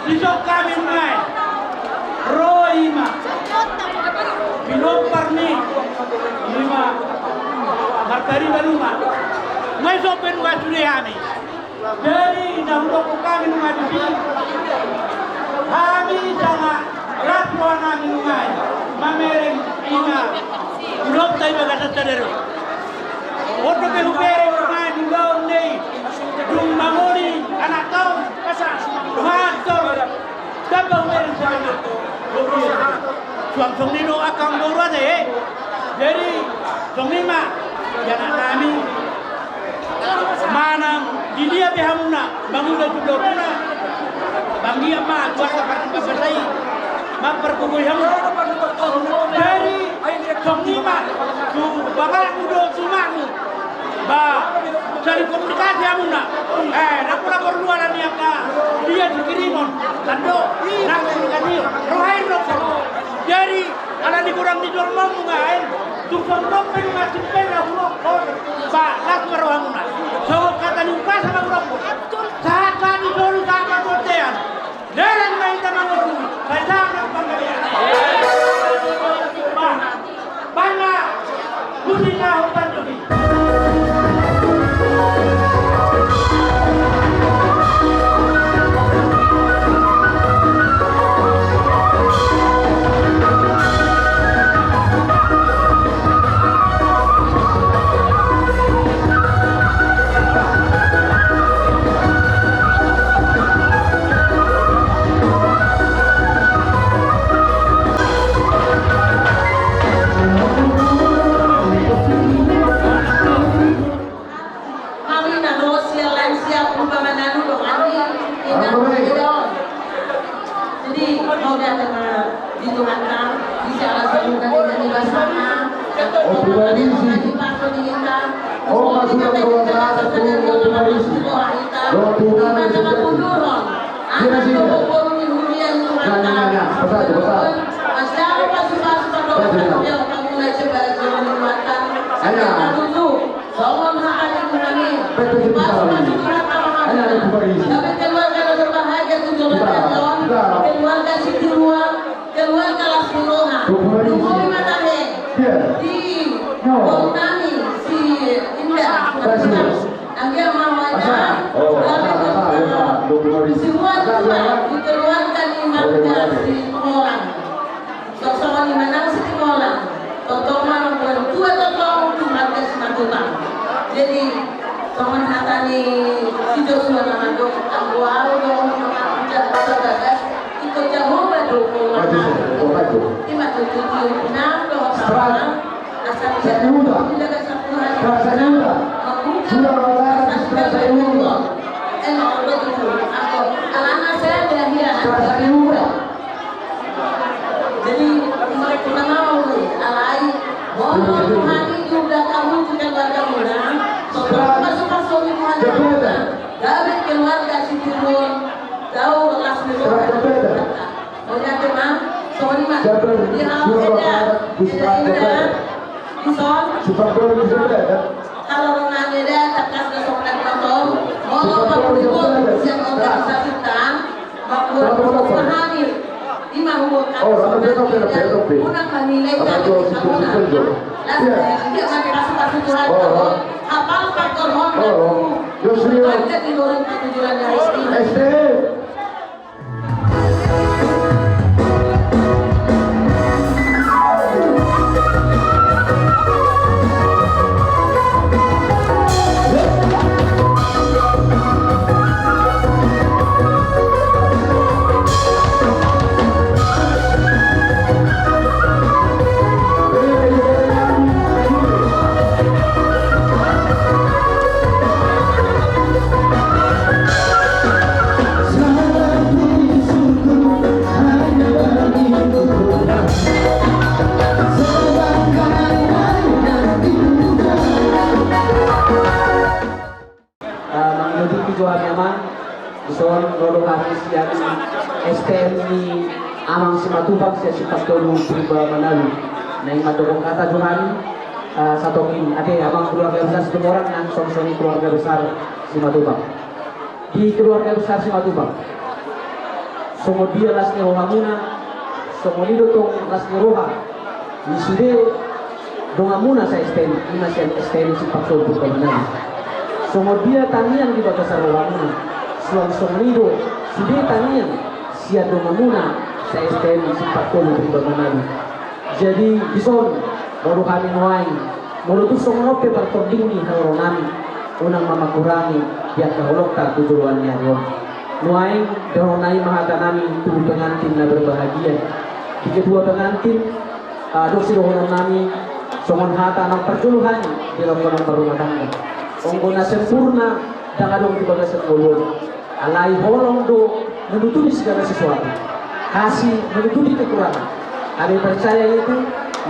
Isok kami ngai. Roima. Pinoparni. Lima. Martari baluma. Mai sopen wa suriani. Dari dahulu kami ngai di sini. Kami sangat rapuana ngai. Mamereng ina. Belum tahu bagasa sadero. Oto ke hubere ngai di laut nei. Dung mangori anak kau kasar. Mator. Dapat hubere sadero. Suang nino akan bawa deh. Jadi sonima jangan kami mana di dia behamuna bangun itu dokuna bangi ama kuasa parti selesai memperkuat hamu dari sonima tu bakal udah sumamu ba cari komunikasi hamuna lapor luar ni apa dia dikirimon kando nak komunikasi rohain dokter jadi ada di kurang di jual mau ngain tukang dompet ngasih pera hulok ba las merohamuna so kata lupa sama kurang saat di dulu sama kotean dereng main sama nguru saya sama panggilan ba bana kusina hutan jadi dikeluarkan imajinasi orang. Sosok di mana sih orang? Tonton mana pun tua tonton tu marga sinatutan. Jadi teman hatani hidup semua nama dok angguau dong nama jaga gagas ikut jauh badu maju. Ima tujuh enam dua sama asal tidak tidak satu hari. Rasanya udah. Sudah berapa? Sudah udah. Enak betul. Aku anak saya dia jadi mereka mau alai bahwa Tuhan itu udah kamu juga keluarga muda masuk Tuhan David keluarga si turun tahu kelas punya teman sorry mas di ada di son kalau nanya dia tekas ke sopan kantor mau berkumpul siang organisasi tan berkumpul hadir unang manilay kami sa una. Hindi kami kasih Tuhan ko. Apal faktor mo na kung tinurin katujulan niya Steve. STM amang si matubag siya si Pastor Priba Manalu na yung madugong katajuhan sa tokin ate amang keluarga besar sa orang ng songsong keluarga besar si matubag di keluarga besar si matubag dia las rohamuna somonido tong las roha isude dongamuna sa esten ina sa esten si pakso bukanan dia tanian di batas rohamuna suang somonido sude tanian sia dongamuna sa esten si pakso bukanan. Jadi bison baru kami nuai menurut songope bertondingi haronami unang mamakurangi biar kaholok tak tujuannya ron nuai doronai mahatanami tubuh pengantin na berbahagia di kedua pengantin dosi rohonan nami songon hata ng perjuluhan di longgonan berumah tangga onggona sempurna dan adong di bagas sepuluh alai holong do menutupi segala sesuatu kasih menutupi kekurangan ada yang percaya itu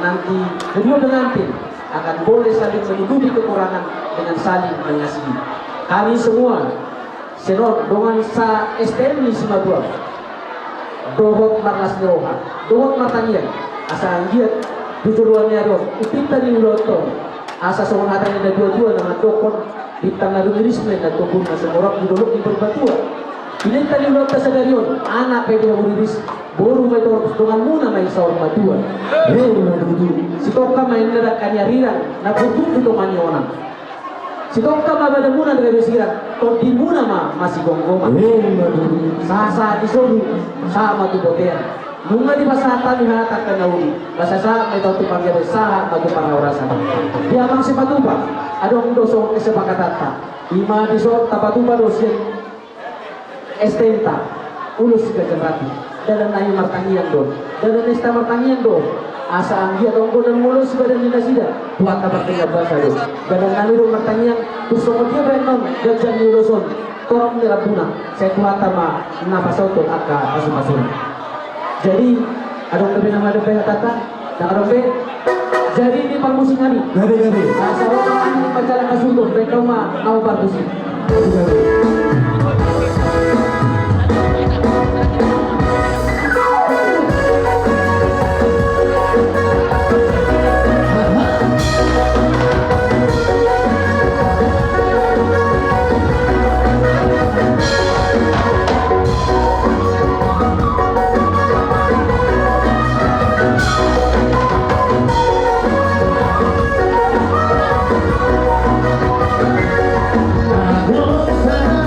nanti kedua pengantin akan boleh saling menutupi kekurangan dengan saling mengasihi. Kami semua senor dengan sa STM sima dua dohot marlas neroha dohot matanian asa anggiat tujuannya do upita di uloto asa songon hatanya da dua-dua dengan tokon bintang narumirisme dan tokon na semorok didolok di berbatua ini tadi uloto sadarion anak pede uriris boru may torpos dengan muna may saur matua si toka may nadak kanyariran na butuh itu manyona si toka mabada muna dengan sirat to di muna masih gonggoma sa isolu sa matubotea bunga di pasata ni hatak kanauli basa sa may tawti pagyabe sa magupangawrasan di amang si patupa adong dosong kesepakatata ima disot tapatupa dosyen estenta ulus kejerati dalam nayu martangian do dalam nesta martangian do asa anggia tongko dan mulus badan nina sida buat tapak tinggal bahasa do dalam nayu martangian tusong dia benon gajan yuloson torong nirabuna saya kuhata ma napasoton akka asumasun jadi adong lebih nama ada pihak tata dan adong be jadi ini permusim kami gade asa orang ini pacaran kasuntuk mereka ma mau partusi Rosa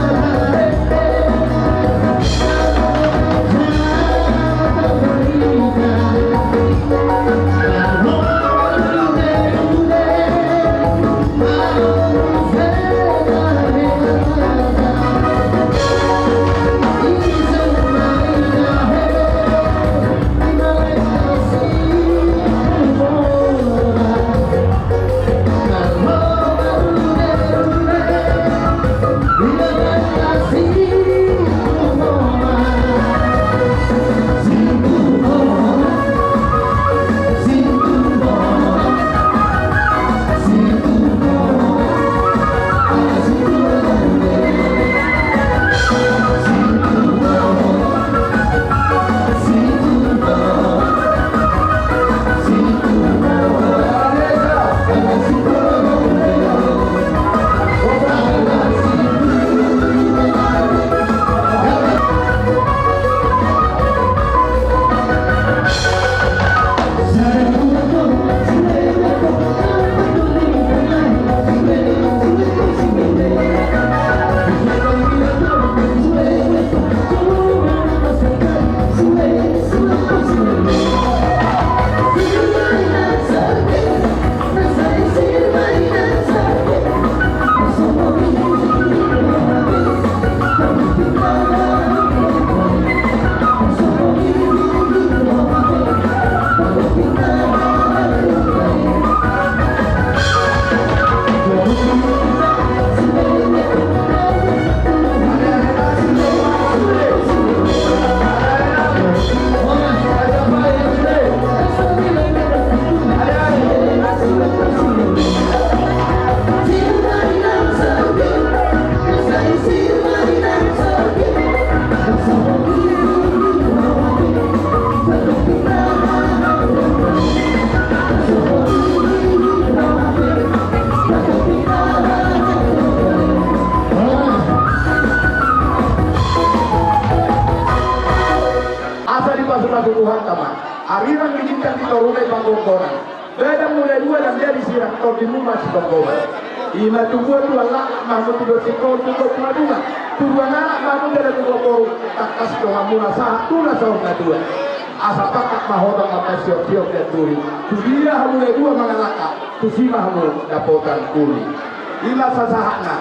pasu-pasu Tuhan taman. Ariran digital di torunai panggongkonan. Beda mulai dua dan jadi sirah tol di rumah si Bangkoma. Ima tubuh tu Allah mahmud tu bersikol tu bermadunga. Tubuh anak mahmud dari tubuh koru tak kasih doa muna sah tu lah sahur dua. Asa pakat mahoda apa siap-siap dan turi. Tu dia mulai dua mengalaka. Tu si mahmud dapotan kuli. Ima sasahana.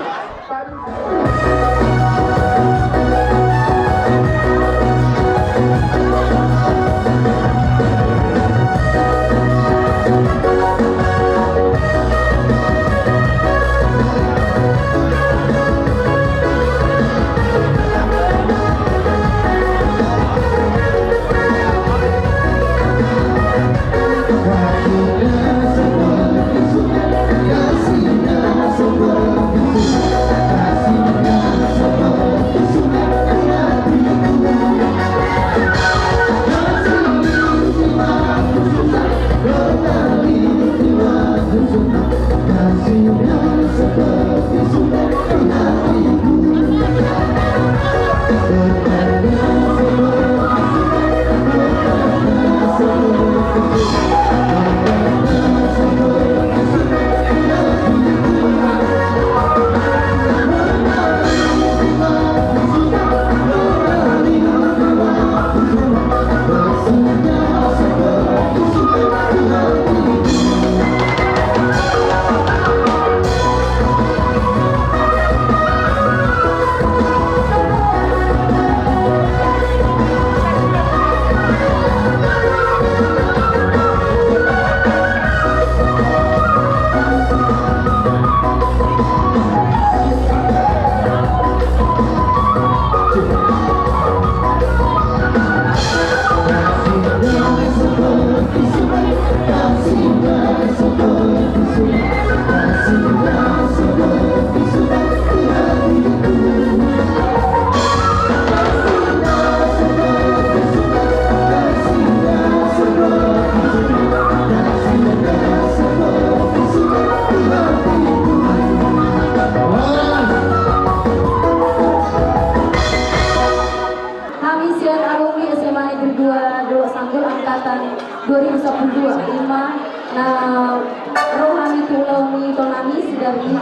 rohani tulungi tonami sidari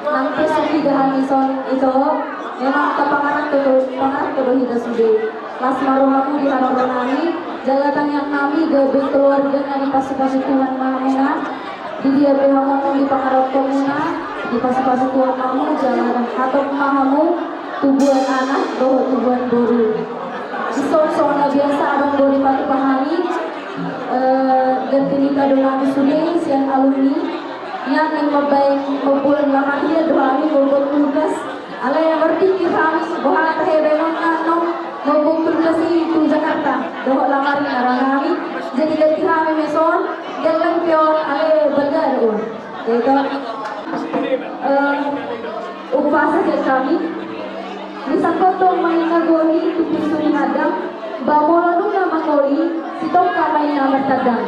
nang pesuki dahani son itu memang kepangaran todo hida sude lasma rohamu di haroronami jalatan yang nami gabeng keluarga dari pasu-pasu Tuhan Mahamuna di dia behamu di pangarot komuna di pasu-pasu Tuhan Mahamu jalan hatok Mahamu tubuhan anak doho tubuhan boru isong-songna biasa abang bori pati pahani ganti kadonami suling siang alumni yang membaik membuat lamaknya doami membuat tugas ala yang berpikir kami bahwa tehebenon nanong membuat tugas itu Jakarta doh lamari narang kami jadi ganti kami meson jalan pion ala bergaul itu upah saja kami bisa kotong mainagoni tupisuri hadang bamolanu nama koli sitok kamay nama tadang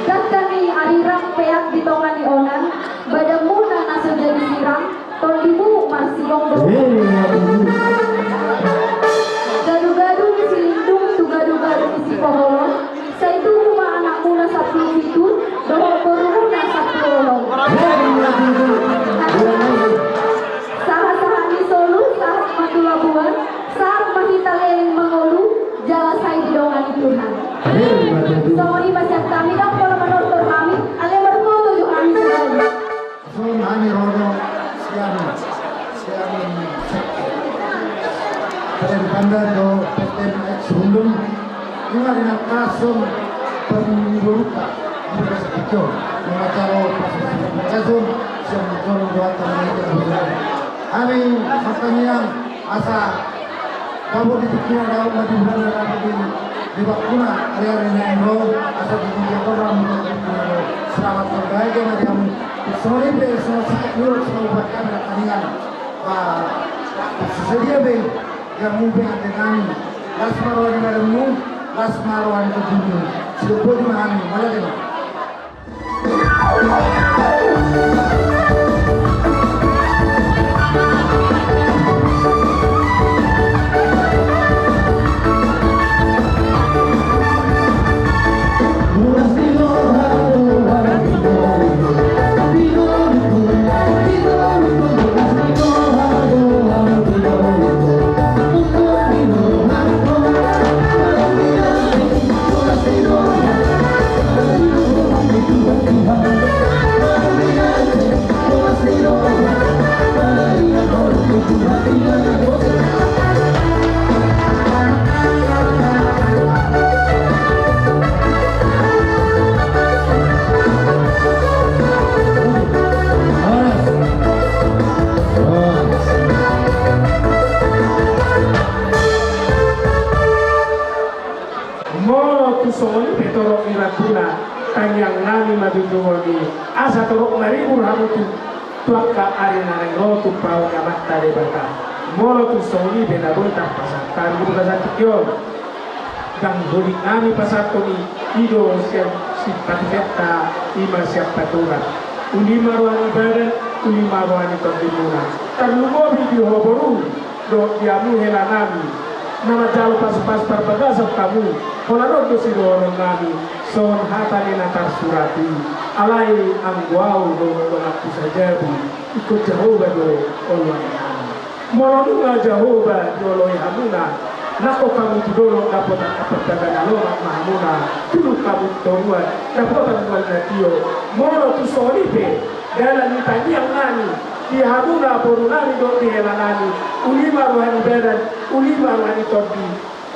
dan kami arirang peak di tongan di onan badamuna naso jadi sirang tolimu marsigong gadu-gadu silindung tu gadu-gadu isi pohon saitu rumah anak muna sapi itu doho berumuna sapi olong saha-saha ni solu saha matulabuan saha mahita leleng mengolu jala say di dongan di Tuhan somoni masyarakat kami dan para menonton kami ale berfoto jo kami sekali so nani rodo siang pen banda do peten ex hundum ingat ina kasum pemburuka buka sekicau mengacaro kasum siang joro doa teman kami makanya asa kamu dipikiran kau mati bulan lagi di waktunya area yang asa di orang selamat terbaik yang kamu sorry be sakit dulu semua buat kami kalian sedia be yang mungkin ada kami las marwan dalammu las marwan itu dulu sebut kami malah deh torok iratuna tanyang nami madudungoni asa torok maribur hamutu tuakka arena rotu pau yamatta de bata moro tu soni bena bonta pasatan buka satikyo dan boli nami pasatoni ido siap sipatiketa ima siap patura ulima ruani badan ulima ruani terdimuna terlumo video hoboru do diamu hela nami nama jalo pas-pas perbagasa kamu kolaro dosi dorong nami son hatani natar surati alai angwau do aku saja ikut Jehovah do Allah molonga Jehovah do loy hamuna nako kamu tudolo dapat dagan alora mahamuna tulu kamu torua dapat kamu natio molo tu solipe dalam tani yang nani di hamuna borunani do di helanani ulima rohani beran ulima rohani tobi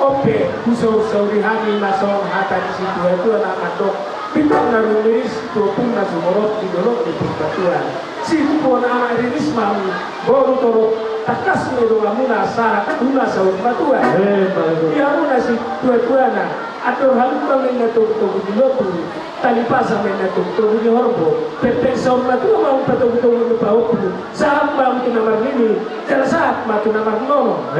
ope kusau sauri hani nasong hata di situ itu anak anak bintang narumiris to pun nasumorot di dolok di perpatuan situ pun anak riris mau baru torok takas medo amuna sara una saur patua ya una si tua-tuana atur halupa menna tuku di lotu tali pasa menna tuku di horbo pepe saur patua mau tuku di paupu saat mau tu namar ini cara saat mau tu namar nono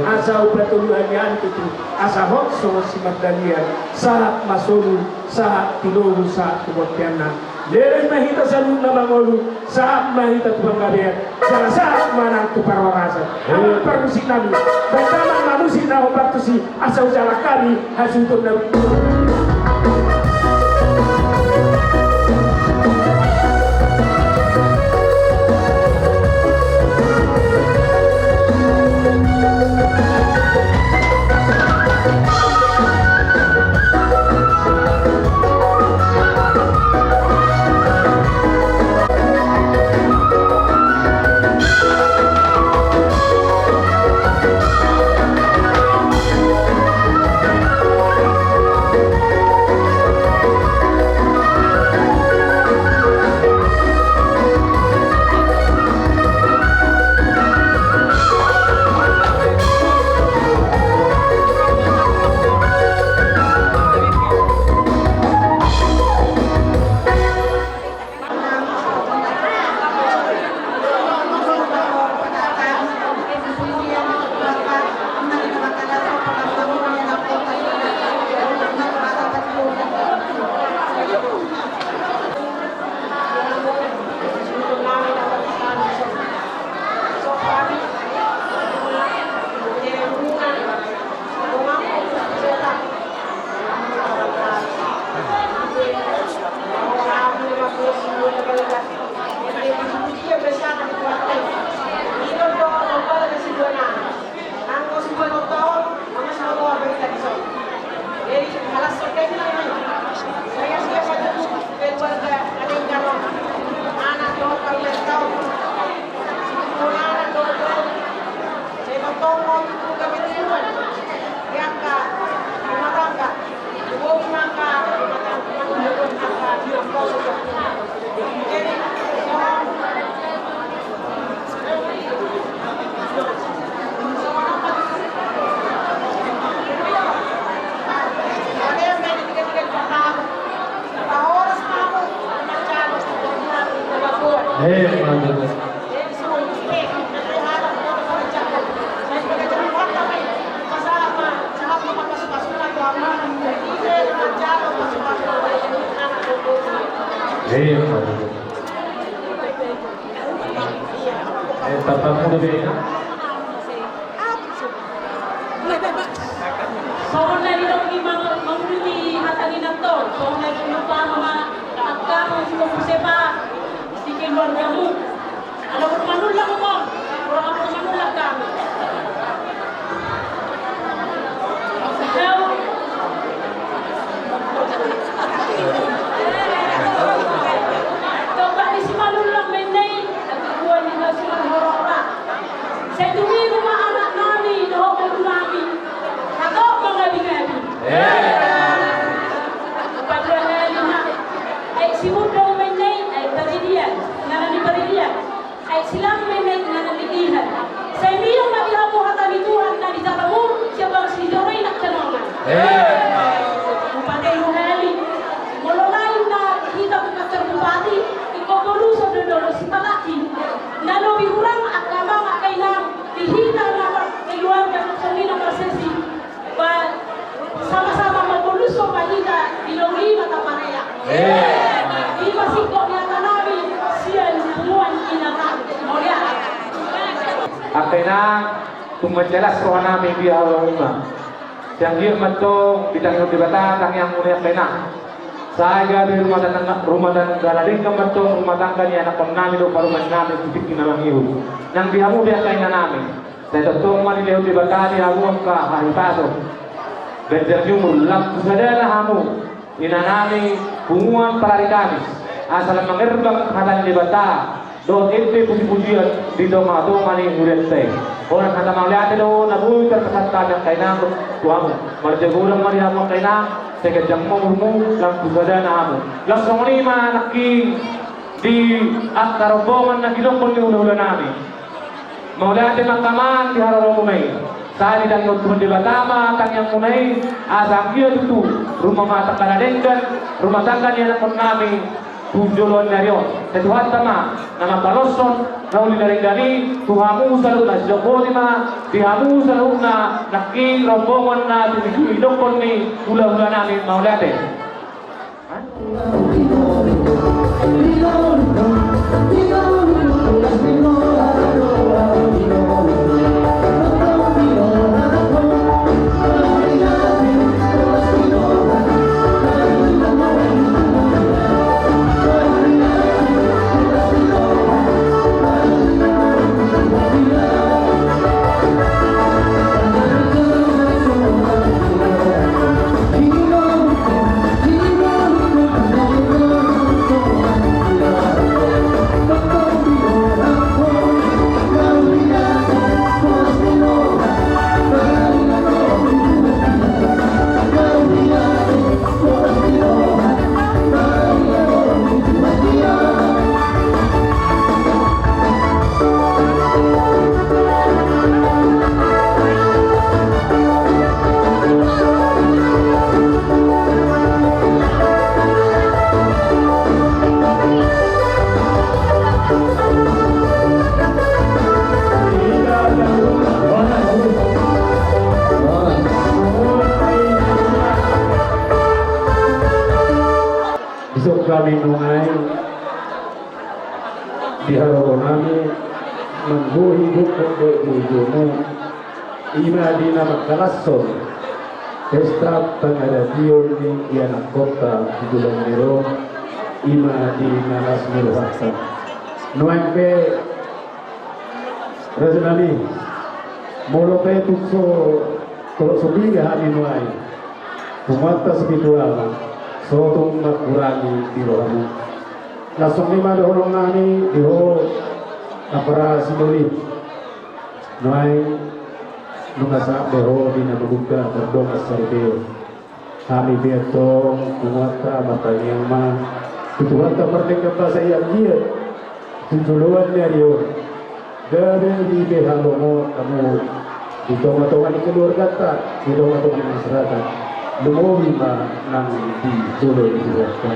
asa upatu anian itu asa hot so si magdalian saat masulu saat tidur saat kemudian Deres mahita sa luna mangolu saat mahita tubang kabiyan sa saat manang tuparwarasan ang permusik namin bagaimana manusia na obat si asal jalan kami hasil na Upate Kena tumajelas ko namin di hawak yang dia matong bidang di bata tang yang mulia kena. Saya di rumah dan galading kematong rumah tangga ni anak namin do paruman namin tipik kinalang iu. Nang dihamu dia kainan namin. Saya totong mani leo di bata ni hamu ka hari paso. Benjar jumur lam sadana hamu. Ina nami bunguan parari kamis. Asal mengerbang hadan di bata. Do ente puji-pujian di doma ni urente. Orang kata mauliate do nabuy terpesatkan yang kainang tuamu. Marjagulang mari hamu kainang. Saya jammu murmu lang pusada na hamu. Lang songoni ma naki di akta rombongan na kilokon ni ulo namin. Mauliate makaman di hararomo may. Saya di dangyo tuhan di batama tang yang munay asang kia tutu rumah mata kaladenggan rumah tangga ni anak namin. Tunjulon narion, Tuhan tama, nama paloson, rauli dari Tuhamu selalu na jokoni ma, Tuhamu selalu na naki rombongan na tinidokon ni ula-ula namin maulate. Kami nungai di harapan kami mengguhi hukum berjujumu ima di nama Kalason pesta pengadation di anak kota di Bulan Miro ima di Nalas Miro Hasan nuempe Rajanani molope tukso kalau sebiga kami nuai kumata spiritual sotong makurangi di rohamu. Langsung lima dohong nani diho napara sinuri. Noai nungasa beho di nabuka berdong asarbeo. Kami biatong kumata matanya ma. Tuhan tak merdeka bahasa yang dia. Tunjuluan dari dari di behalomo kamu di tonga-tonga di keluarga tak di tonga-tonga di masyarakat. Lumowi ma nang di Solo di Jakarta.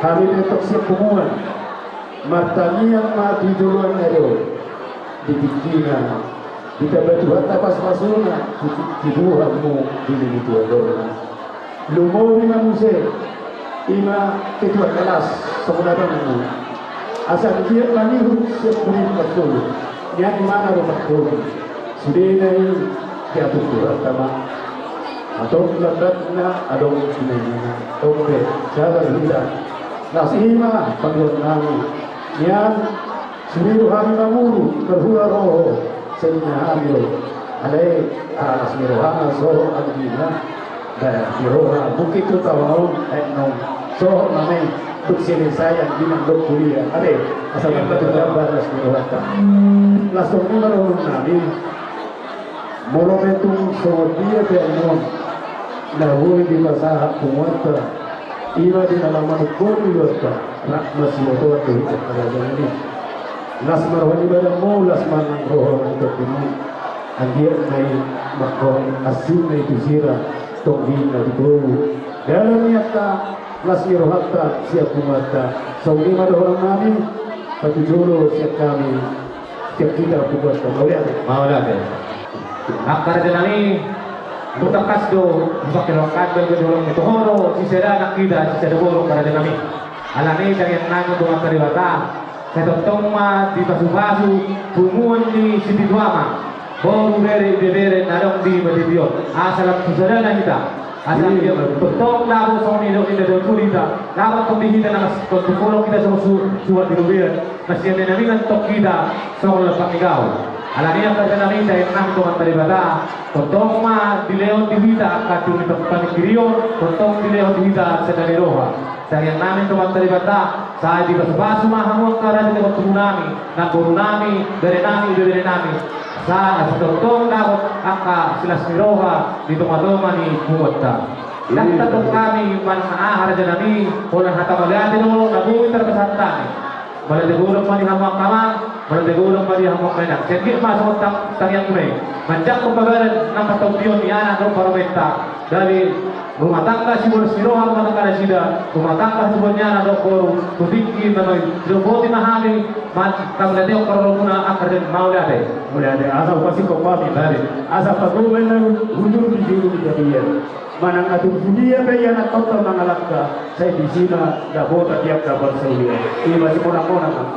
Hari ini toksik pengumuman matanya ma di duluan nero di Bikina kita bertuhan tapas masuna di buahmu di ini tuan doa. Lumowi ma muse ima ketua kelas sebenarnya asal dia maniru sepuluh betul. Yang mana rumah turun sudah ini diatur pertama. Atau lebatnya adong sinanya oke cara tidak nasima panggilan kami yang suriu hari mamuru kerhula roho senya amil alai alas mirohana soho adina dan miroha bukit tu tawau etnom soho namai tuk sini sayang binang dok kuliah ade asal betul gambar alas mirohata langsung ni marohun nabi molometum soho dia be'anon nahuy di masaha kumata iba di halaman kuri wata rakmas moto at kerajaan ini nasmar wani pada mau lasman roh untuk ini andir may makon asin na itusira tonghin na diburu dalam nyata lasmi rohata siap kumata saudi madahorang namin patujulo siap kami siap kita buat maulate kerajaan ini buta kasdo pakai lokat bergedolong itu horo si seda nak kita si seda borong pada kami alami dari yang nang untuk kariwata Setotong ma di pasu-pasu, bumuan di Siti Duama. Baru bere narong di Badibio. Asal saudara kita. Asal dia betul labo sama ini dok kulita. Labo kami kita nak kontrol kita sama suat di luar. Masih ada nabi ngantok kita soal pangigau. Alania kata nabi saya enam tuan teribata. Betul ma di leon di kita katu di panikirio. Betul di leon di kita sedang roha. Saya namin tuan teribata. Saya di pasu-pasu mahamu karena di waktu nami, nak guru nami, dari nami. Sa setotong dapat angka silas miroha di toma-toma ni buwata. Nagtatok kami man maahar dyan nami ulang hatamaliati no nabuhi terpesantani. Maladegurang pa ni hamak kamang, maladegurang pa ni hamak menak. Siyempre masuk tangyang may. Manjak pembabaran ng pataudiyon ni Ana no paramenta dari rumah tangga si Bolos Miroha rumah tangga na sida rumah tangga sebenarnya na koru tudiki na noy roboti mahami man kamlade o karon muna akar den maulade asa upasi ko pami dari asa pagrumen na hujur di juru di jadian manang atur dunia bayan at total mangalakka sa bisina da bota tiap dapat saulia ini masih kona-kona kan.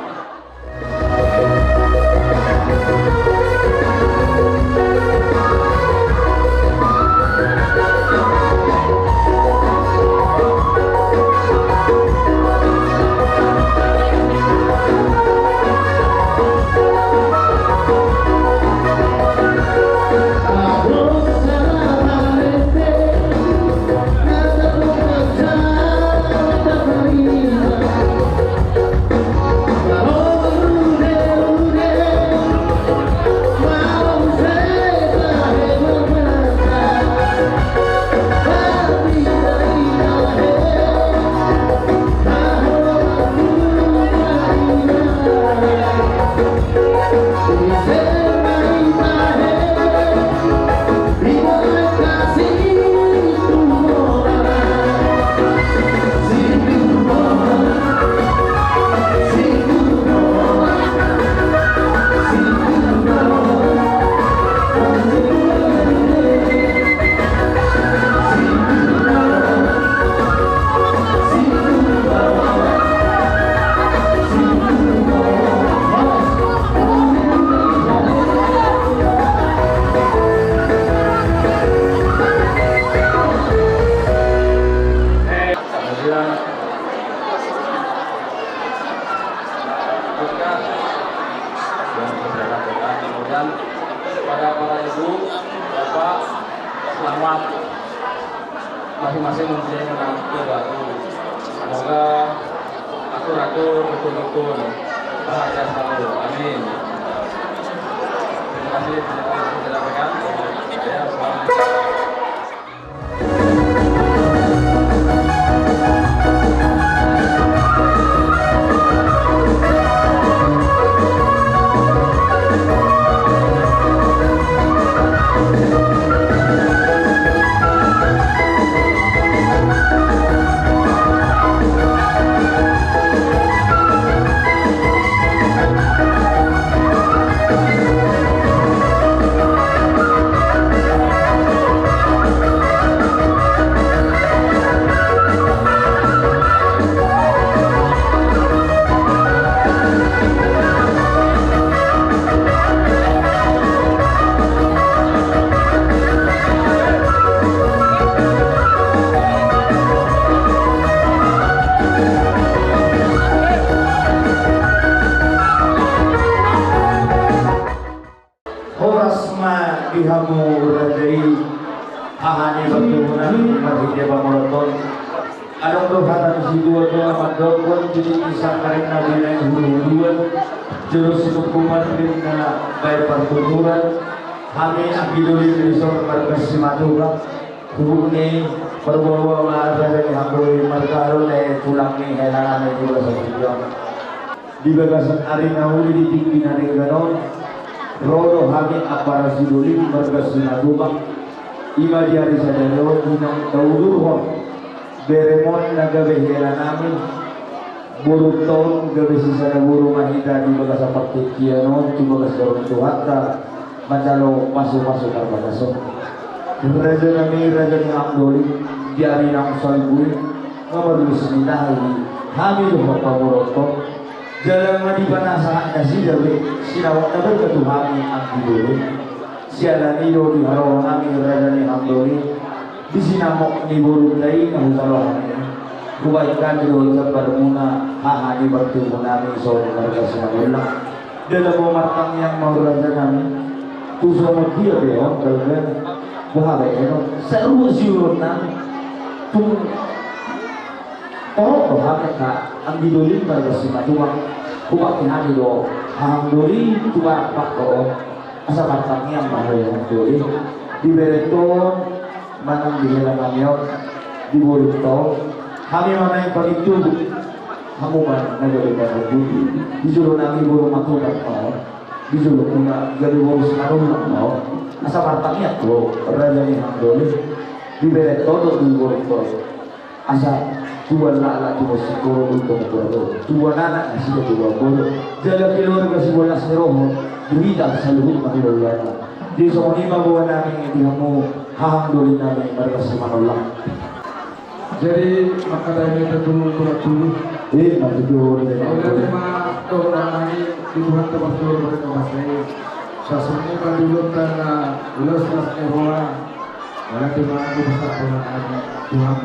Masing-masing mempunyai menantu baru. Semoga akur-akur, betul-betul bahagia selalu. Amin. Terima kasih sudah pegang. Saya selamat. Ihamu radai ahani berturunan masih pamoloton anong dohatan si dua doa mandokon jadi kisah karin nabi lain hulu-huluan jurus hukuman dengan baik pertuturan kami akiduli risor berkasi matuka hubungi berbawa ma'asa dari hambui markaro na tulang ni helangan na juga sa tujuan di bagasan arinahuli di tinggi naring ganon Roro hagi apara siduli marga sinadubak ima diari sadalo unang tauluruhon beremon na gabe hela namin buruk tahun gabe sisa na buru mahida di baga sa partikiano di baga sa tuhatta mandalo masuk-masuk arbadaso raja nami raja ni Abdoli diari nang salbui ngamadul sinahi hamil ho pamoroto Dalam madi panasahan kasih dari sinawak na berketuhani ang dulu. Siya niyo di harawan kami rada ni Hamdoni. Di sinamok ni Burunday na hutarohan niya. Kubaikan dulu sa parmuna hahani bertemu namin sa marga sa Manila. Dalam mo matang yang maurada namin. Tuso mo dia beon talaga. Buhay ano. Sa urusyon namin. Tung oh, bakit ka ang didulin para sa matuwang kumak tinani do ang duli tuwa pakko asa patangnya mahal ang duli di bereton manang dihela kamyo di bolito kami manay pagitub hamuman nagawin ka budi di julo nami buru matutak mo di julo kuna gali buru sinarulak mo asa patangnya to raja ni ang duli di bereton do di bolito asa dua lala di musikoro untuk berdoa dua anak nasi dua bolo jaga keluarga sebuah seroho berita seluruh manusia di sini bawa nami di hamu hamdulillah nami mereka semanolak Jadi maka dari itu dulu dulu mati dulu oleh tema orang lagi di Tuhan tempat dulu mereka masih sasuni dulu karena ulas seroha oleh tema aku besar Tuhan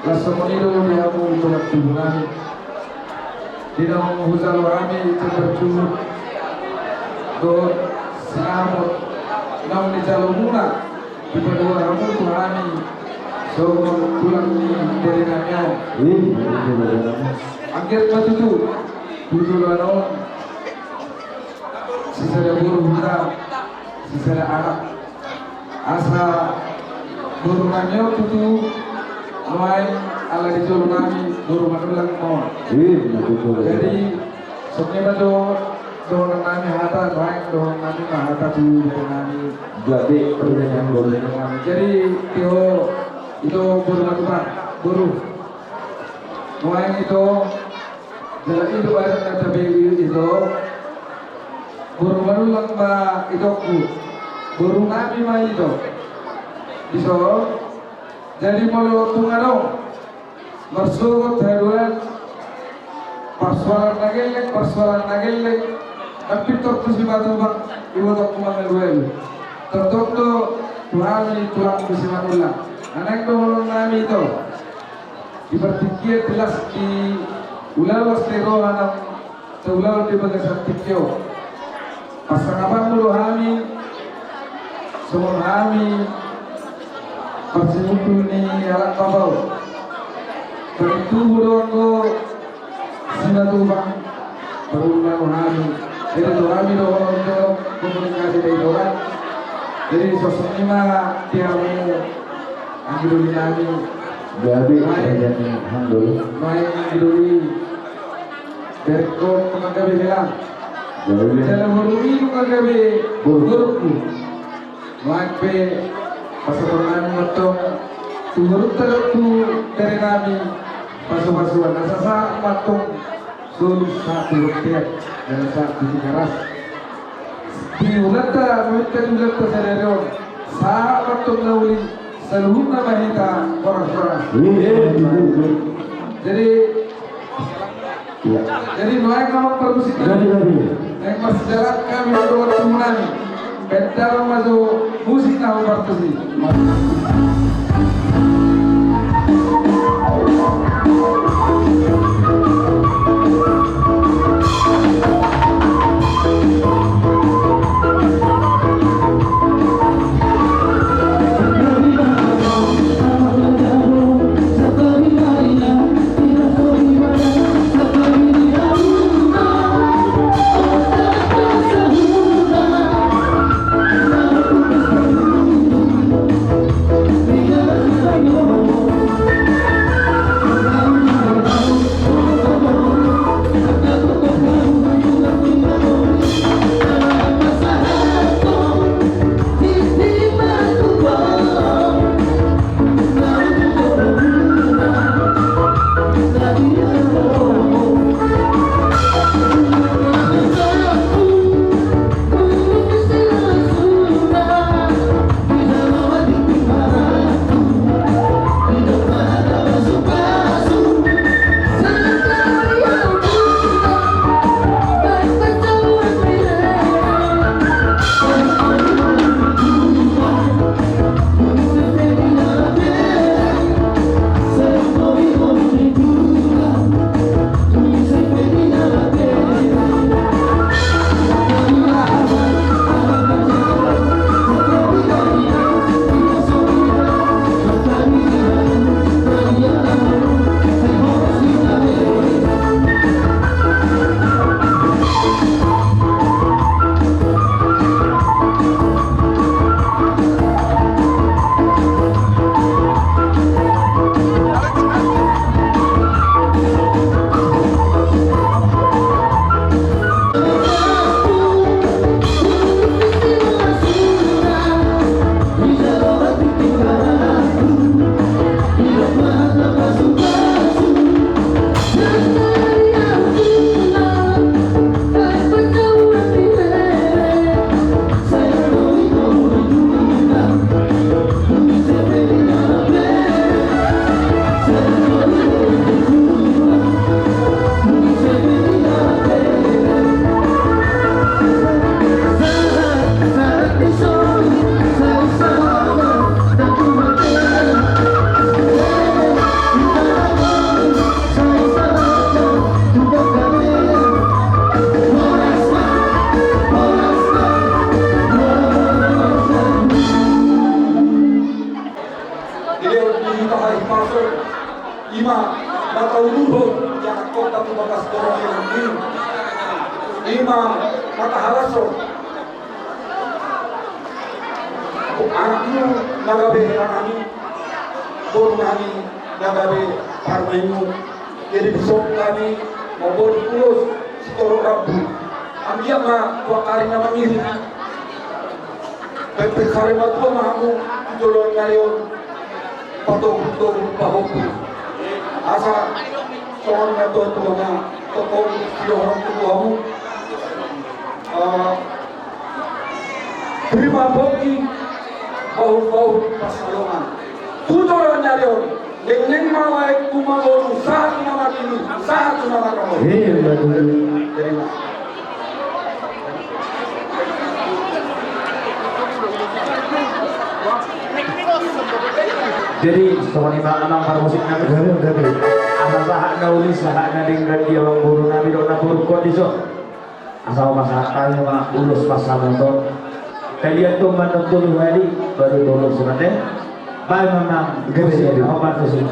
Lasamonido ni ako tulad tubuhan. Di na menghuzal rami terbercur do sinamot nam ni jalo muna di padua ramu tuhani so tulang ni dari namanya angker matutu tutu ano sisara buru hura sisara anak asa buru namanya tutu Noai ala di jolo nami buru manulang mo. Jadi sebenarnya doang nami hata baik doang nami hata tu nami. Jadi perjanjian boleh nami. Jadi itu buru matulang buru. Noai itu jalan itu ada tapi itu buru manulang ba itu ku buru nami ma itu. Bisa jadi mau tungano bersurat haduan persoalan nagelek tapi terus batu bang ibu tak kumangal duel tertentu Tuhan tulang kusimanullah anak dulu nami itu dipertikir jelas di ular stero anak ular di bagian tikyo pasangan dulu kami semua kami Persimutu ni alat kabau. Beritu buruan ko sinatu bang berulang hari. Jadi kami doang untuk komunikasi dari orang. Jadi sosok ini mah tiamu angkiri kami. Jadi perjanjian alhamdulillah. Main angkiri. Berko pengagabi hilang. Jalan berumi pengagabi burukku. Main pe Pasaran matong turut tertu dari kami pasu-pasuan nasa matong susah turut tiap dan saat di keras di ulata mereka juga tersadar saat matong nauli seluruh nama kita orang-orang jadi mereka mau perbusikan yang masih jalan kami untuk menangani Bentar masuk musik tahu partusi. We pasal ima batau luhur yang kota tubagas dorong yang ini ima mata halaso anakmu nagabe anakmu bor nani nagabe parmaimu jadi besok kami mau bor pulos setoro rabu ambil ma dua kali nama ini pepe kare matu mahamu jolong ngayon patong bahoku asa soal ngaton tuana tokong orang tuamu terima boki bau pasalongan tujuan ngayon dengan mawai kumaboru saat nama ini saat nama kamu terima. Jadi soal lima enam para musik nabi asal sahak nauli sahak nading dan dia bang buru nabi dona buru kok diso asal masakan mak ulus pasal nonton kalian tuh menonton hari baru dulu sunatnya baik memang gede apa tuh sih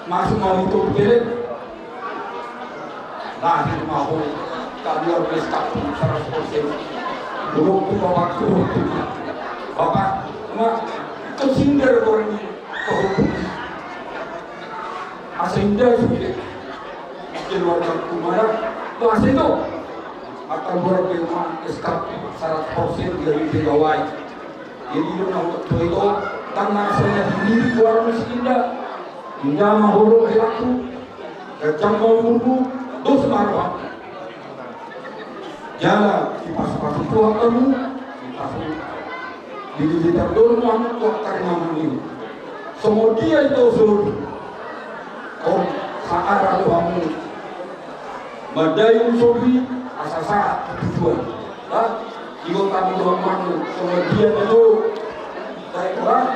masuk mau itu piring lahir mau kami harus tak 100% belum punya waktu bapak cuma kesindir orang ini kehukum Indah sudah keluarga kumara masih itu akan berfirman SKP 100% dari pegawai. Jadi untuk itu tanah saya sendiri orang miskin indah mahulu helaku kacang mau bumbu dos marwah jalan di pas-pas itu kamu di pas di terdorong kamu tuh karena ini semua dia itu suruh kau saat lalu kamu badai usobi asal tujuan jika kami doang malu semua dia itu saya orang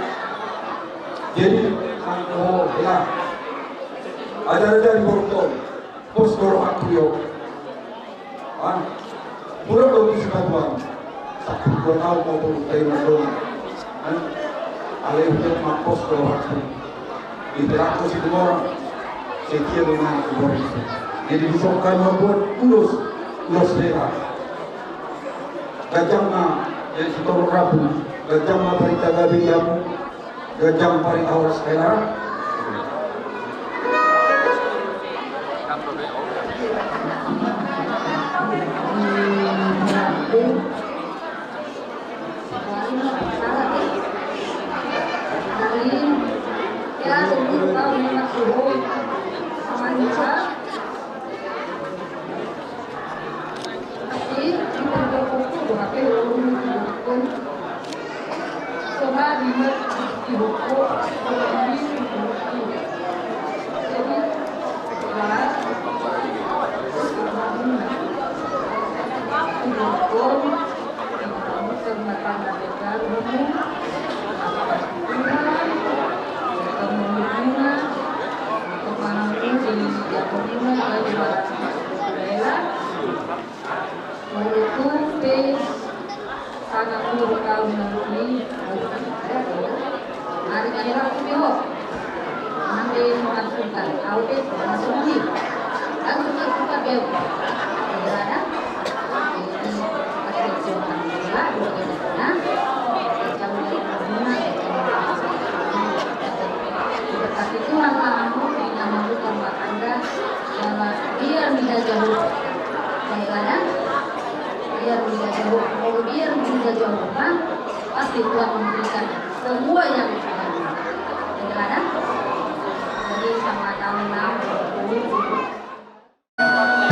jadi kalau ya ada di Bordeaux pos dorong aku yo murah loh di sebuah satu dua tahun maupun dari Bordeaux alih untuk mampus dorong aku di terakhir situ orang sekian dengan Bordeaux jadi disokkan membuat ulus daerah gajangna jadi setor rabu gajangna parita gabi jamu gajang paling awal sekarang pasti Tuhan memberikan semua yang ada. Jadi sama tahun 60 Terima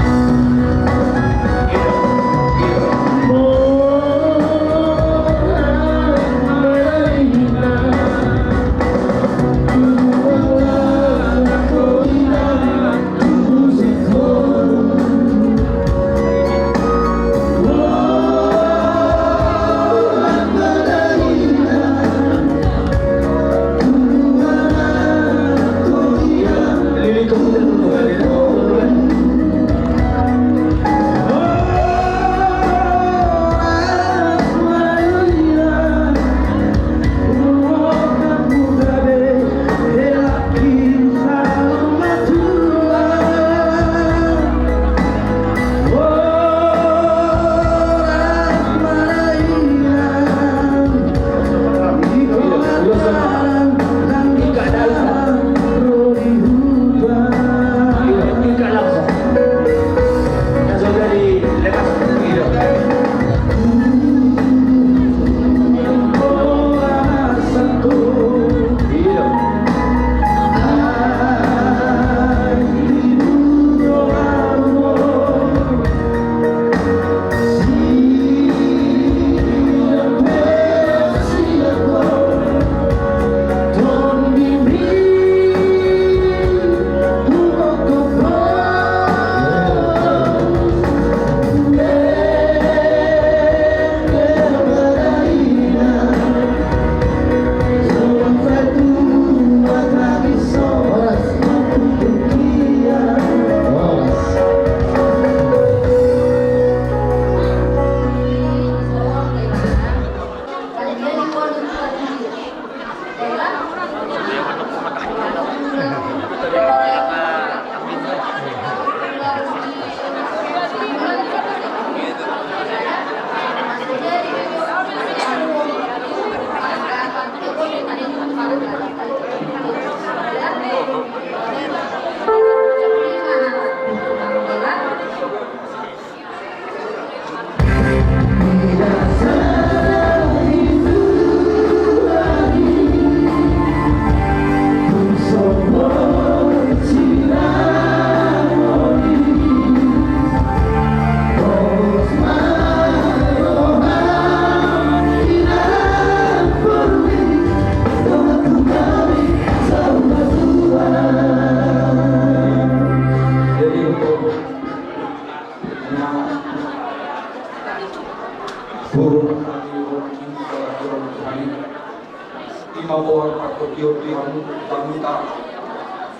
Kopi kamu minta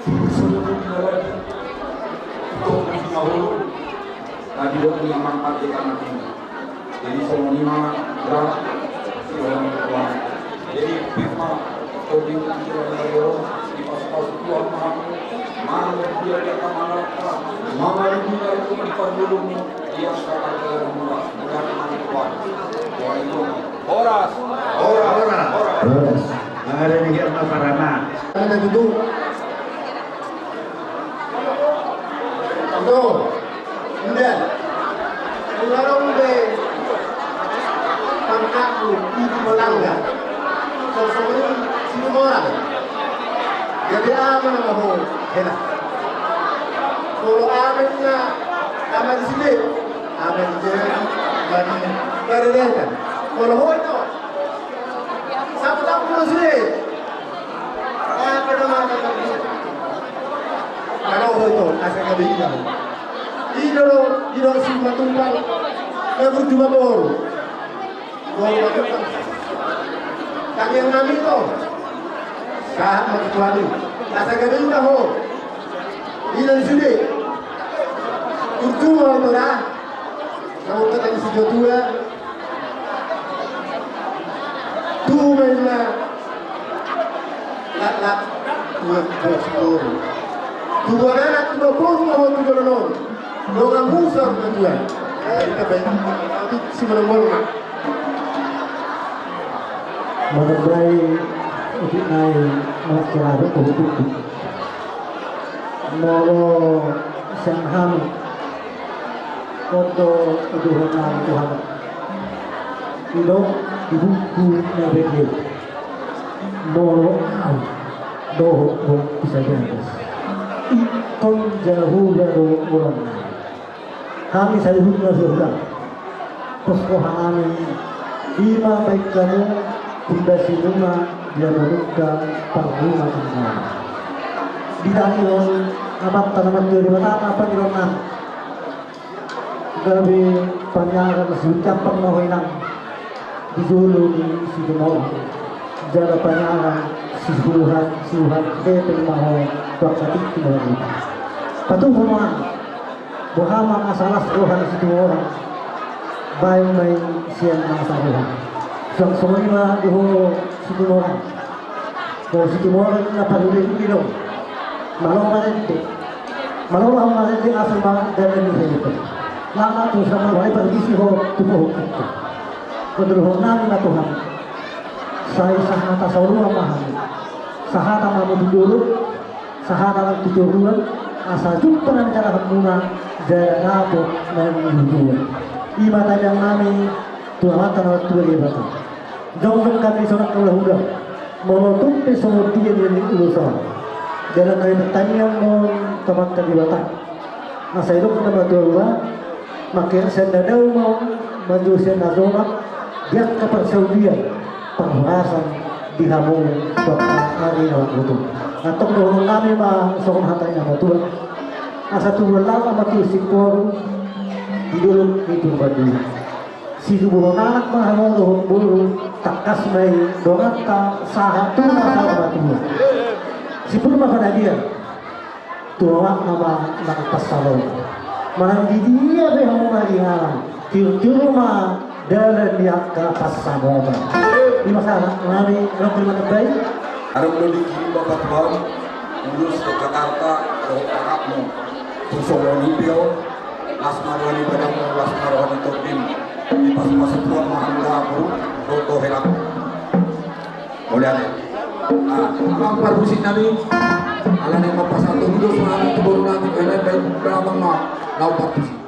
seluruh negara untuk menghulu tadi waktu yang manfaat di tanah ini. Jadi semua lima gerak si orang tua. Jadi firma kopi negara di pas-pas tuan mana dia kata mana dia itu diperlulu dia sekarang negara murah negara manfaat. Horas. Ada negara Maparana. Ada gitu. Tuh, udah. Kalau udah pangkatku itu melanggar. Sesuatu semua orang. Jadi apa nama ho? Enak. Kalau amannya aman di sini, aman di sini. Berdeka. Kalau ho itu satu tahun sini. Apa nama itu? Kalau ho itu asal kebijikan. Idol semua tumpang. Aku cuma baru. Kami yang nami itu. Saat mengecuali. Asal kebijikan ho. Idol sini. Kurcuma itu dah. Kamu kata si Jotua. Tu memang lak dua dua anak dua puluh tahun tu orang orang Musa berdua. Kita banyak si mana mengenai untuk naik masyarakat politik moro sangham koto uduhan Tuhan ilo ibuku nabege moro au doho bisa jelas ikon jauh dari orang kami selalu berdoa persoalan lima baik kamu tidak sinuma dia meruka panglima tengah di dalam abad tanaman dari mata apa di rumah gawe panjang sudah pernah hilang di dulu di situ mau jaga panjang siluhan beten mau waktu itu lagi patuh semua bahwa masalah rohan situ orang baik main siang masalah semua di situ orang kalau situ orang apa dulu itu malu itu asal banget dari itu lama tu sama baik pergi sih tubuh itu kedurungan Tuhan saya sahata sauru paham sahata mau dulu sahata tujuan asal jumpa dengan cara hambuna dan apa dan dulu ibadah yang nami Tuhan tanah tuh ibadah jauh kami sorak kalau udah menutup semua dia yang usaha dalam hari pertanyaan mau tempat kedibatan nah saya itu pernah berdua makin sendadau mau maju senazona dia kepersaudian pembahasan di hamu hari yang itu atau kalau kami mah soal hatanya betul asa tuh lama mati sikor di dulu itu baju si tubuh anak mah mau bulu takas mai dongat ta sahatu masalah batu si pun mah dia tua nama nak pasalo manang di dia be hamu ngari ngaran tiu mah dalam dia ke pasalo ini masalah ngari orang mana baik ada belum dikirim Bapak Tuhan urus ke Jakarta ke kakakmu Tusolo Nipio Lasmarwani Badamu Lasmarwani Topim di pas-pas Tuhan Mahamdapu Roto Helak boleh ada ang parbusin namin alam yang mapasang tumulos namin tubulo namin kailan baik beramang na parbusin